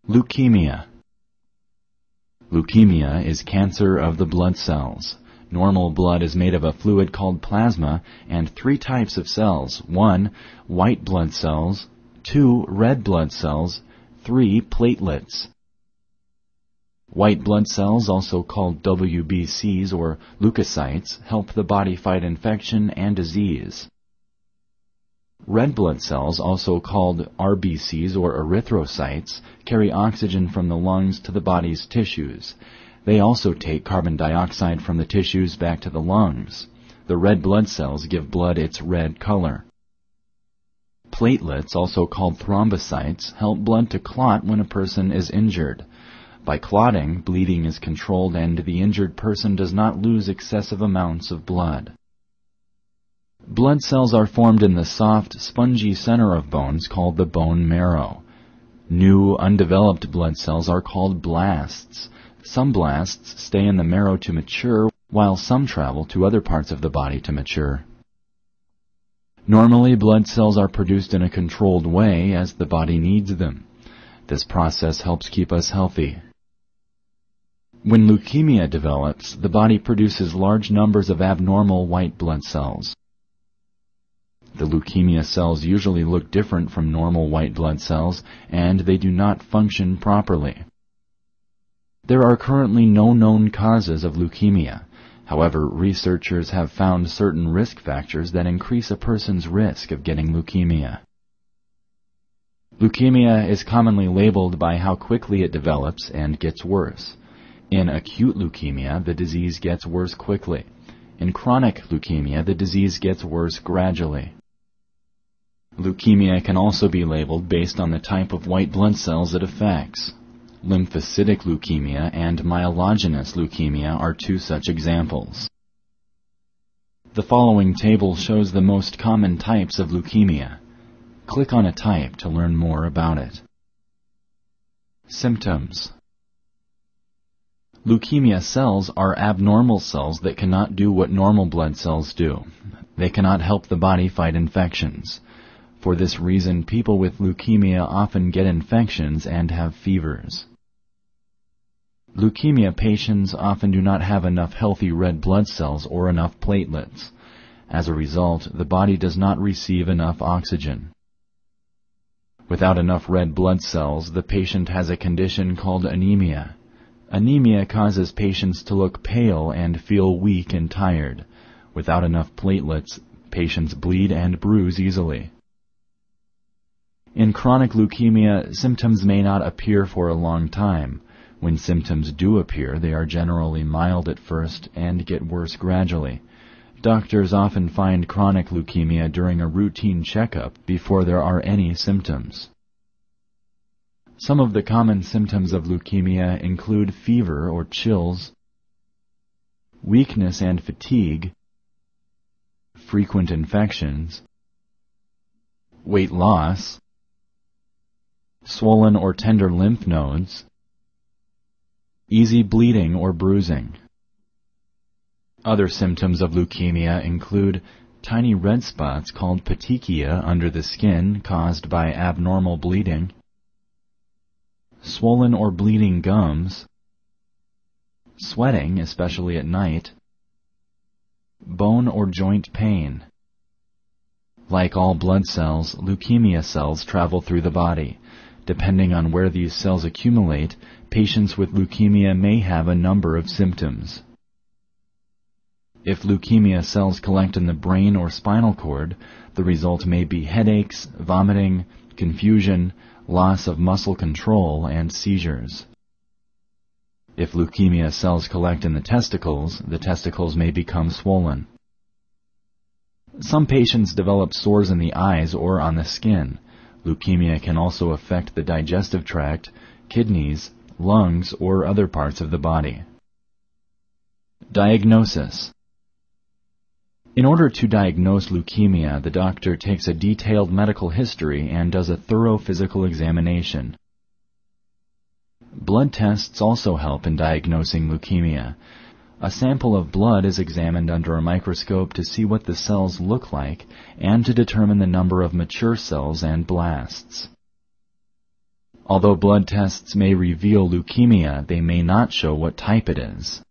Leukemia. Leukemia is cancer of the blood cells. Normal blood is made of a fluid called plasma and 3 types of cells. 1. White blood cells. 2. Red blood cells. 3. Platelets. White blood cells, also called WBCs or leukocytes, help the body fight infection and disease. Red blood cells, also called RBCs or erythrocytes, carry oxygen from the lungs to the body's tissues. They also take carbon dioxide from the tissues back to the lungs. The red blood cells give blood its red color. Platelets, also called thrombocytes, help blood to clot when a person is injured. By clotting, bleeding is controlled and the injured person does not lose excessive amounts of blood. Blood cells are formed in the soft, spongy center of bones called the bone marrow. New, undeveloped blood cells are called blasts. Some blasts stay in the marrow to mature, while some travel to other parts of the body to mature. Normally, blood cells are produced in a controlled way as the body needs them. This process helps keep us healthy. When leukemia develops, the body produces large numbers of abnormal white blood cells. The leukemia cells usually look different from normal white blood cells, and they do not function properly. There are currently no known causes of leukemia. However, researchers have found certain risk factors that increase a person's risk of getting leukemia. Leukemia is commonly labeled by how quickly it develops and gets worse. In acute leukemia, the disease gets worse quickly. In chronic leukemia, the disease gets worse gradually. Leukemia can also be labeled based on the type of white blood cells it affects. Lymphocytic leukemia and myelogenous leukemia are 2 such examples. The following table shows the most common types of leukemia. Click on a type to learn more about it. Symptoms. Leukemia cells are abnormal cells that cannot do what normal blood cells do. They cannot help the body fight infections. For this reason, people with leukemia often get infections and have fevers. Leukemia patients often do not have enough healthy red blood cells or enough platelets. As a result, the body does not receive enough oxygen. Without enough red blood cells, the patient has a condition called anemia. Anemia causes patients to look pale and feel weak and tired. Without enough platelets, patients bleed and bruise easily. In chronic leukemia, symptoms may not appear for a long time. When symptoms do appear, they are generally mild at first and get worse gradually. Doctors often find chronic leukemia during a routine checkup before there are any symptoms. Some of the common symptoms of leukemia include fever or chills, weakness and fatigue, frequent infections, weight loss, swollen or tender lymph nodes, easy bleeding or bruising. Other symptoms of leukemia include tiny red spots called petechia under the skin caused by abnormal bleeding, swollen or bleeding gums, sweating, especially at night, bone or joint pain. Like all blood cells, leukemia cells travel through the body. Depending on where these cells accumulate, patients with leukemia may have a number of symptoms. If leukemia cells collect in the brain or spinal cord, the result may be headaches, vomiting, confusion, loss of muscle control, and seizures. If leukemia cells collect in the testicles may become swollen. Some patients develop sores in the eyes or on the skin. Leukemia can also affect the digestive tract, kidneys, lungs, or other parts of the body. Diagnosis. In order to diagnose leukemia, the doctor takes a detailed medical history and does a thorough physical examination. Blood tests also help in diagnosing leukemia. A sample of blood is examined under a microscope to see what the cells look like and to determine the number of mature cells and blasts. Although blood tests may reveal leukemia, they may not show what type it is.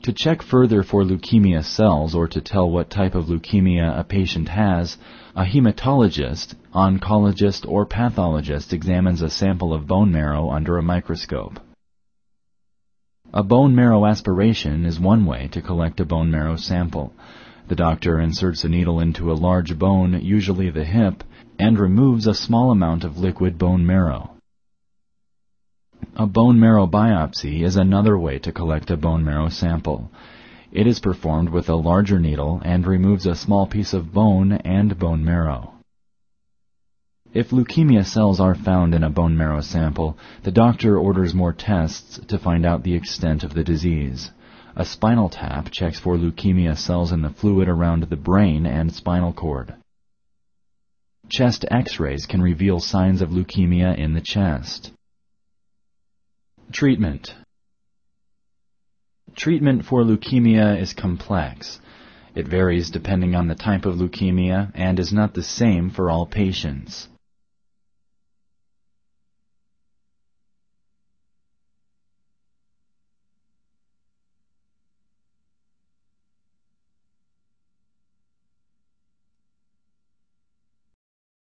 To check further for leukemia cells or to tell what type of leukemia a patient has, a hematologist, oncologist, or pathologist examines a sample of bone marrow under a microscope. A bone marrow aspiration is one way to collect a bone marrow sample. The doctor inserts a needle into a large bone, usually the hip, and removes a small amount of liquid bone marrow. A bone marrow biopsy is another way to collect a bone marrow sample. It is performed with a larger needle and removes a small piece of bone and bone marrow. If leukemia cells are found in a bone marrow sample, the doctor orders more tests to find out the extent of the disease. A spinal tap checks for leukemia cells in the fluid around the brain and spinal cord. Chest X-rays can reveal signs of leukemia in the chest. Treatment. Treatment for leukemia is complex. It varies depending on the type of leukemia and is not the same for all patients.